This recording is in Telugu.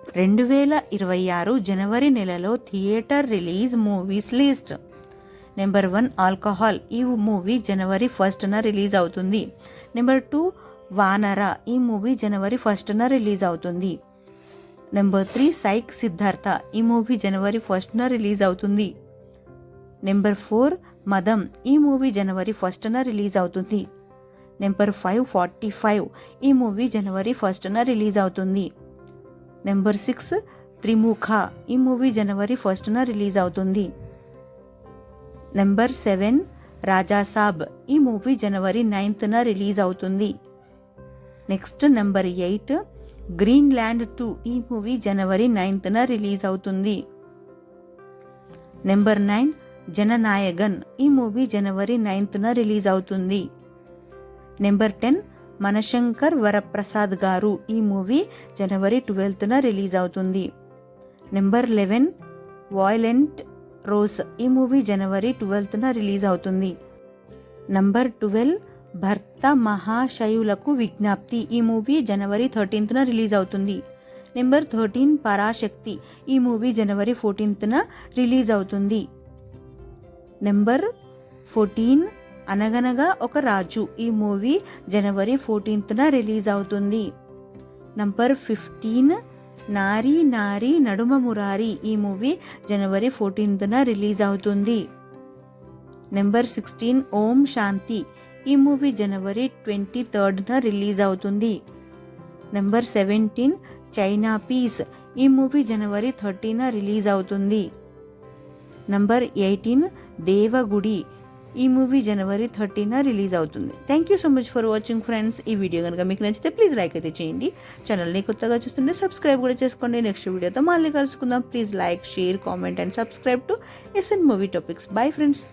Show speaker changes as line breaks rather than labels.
2026 జనవరి నెలలో theatre release movies list. Number 1 alcohol. ఈ మూవీ జనవరి 1న రిలీజ్ అవుతుంది. నెంబర్ 2 వానర. ఈ మూవీ జనవరి 1న రిలీజ్ అవుతుంది. Number 3 psych Siddhartha. ఈ మూవీ జనవరి 1న రిలీజ్ అవుతుంది. నెంబర్ 4 మదం. ఈ మూవీ జనవరి 1న రిలీజ్ అవుతుంది. నెంబర్ 5 45. ఈ మూవీ జనవరి 1న రిలీజ్ అవుతుంది. నెంబర్ 6 త్రిముఖ. ఈ మూవీ జనవరి 1న రిలీజ్ అవుతుంది. నెంబర్ 7 రాజాసాబ్. ఈ మూవీ జనవరి 9న రిలీజ్ అవుతుంది. Next number 8 Greenland 2. ఈ మూవీ జనవరి 9న రిలీజ్ అవుతుంది. నెంబర్ 9 జననాయగన్. ఈ మూవీ జనవరి 9న రిలీజ్ అవుతుంది. నెంబర్ 10 మనశంకర్ వరప్రసాద్ గారు. ఈ మూవీ జనవరి 12న రిలీజ్ అవుతుంది. Number 11 violent rose. ఈ మూవీ జనవరి 12న రిలీజ్ అవుతుంది. నంబర్ 12 భర్త మహాశయులకు విజ్ఞప్తి. ఈ మూవీ జనవరి 13న రిలీజ్ అవుతుంది. నెంబర్ 13 పరాశక్తి. ఈ మూవీ జనవరి 14న రిలీజ్ అవుతుంది. నెంబర్ 14 అనగనగా ఒక రాజు. ఈ మూవీ జనవరి 14న రిలీజ్ అవుతుంది. నంబర్ 15 నారీ నారీ నడుమ మురారి. ఈ మూవీ జనవరి 14న రిలీజ్ అవుతుంది. నెంబర్ 16 ఓం శాంతి. ఈ మూవీ జనవరి 23న రిలీజ్ అవుతుంది. Number 17 China Piece. ఈ మూవీ జనవరి 30న రిలీజ్ అవుతుంది. నంబర్ 18 దేవగుడి. ఈ మూవీ జనవరి 30న రిలీజ్ అవుతుంది. Thank you so much for watching friends. ఈ వీడియో కనుక మీకు నచ్చితే ప్లీజ్ లైక్ అయితే చేయండి. ఛానల్ని కొత్తగా చూస్తుంటే సబ్స్క్రైబ్ కూడా చేసుకోండి. నెక్స్ట్ వీడియోతో మళ్ళీ కలుసుకుందాం. Please like, share, comment and subscribe to SN movie topics. Bye friends.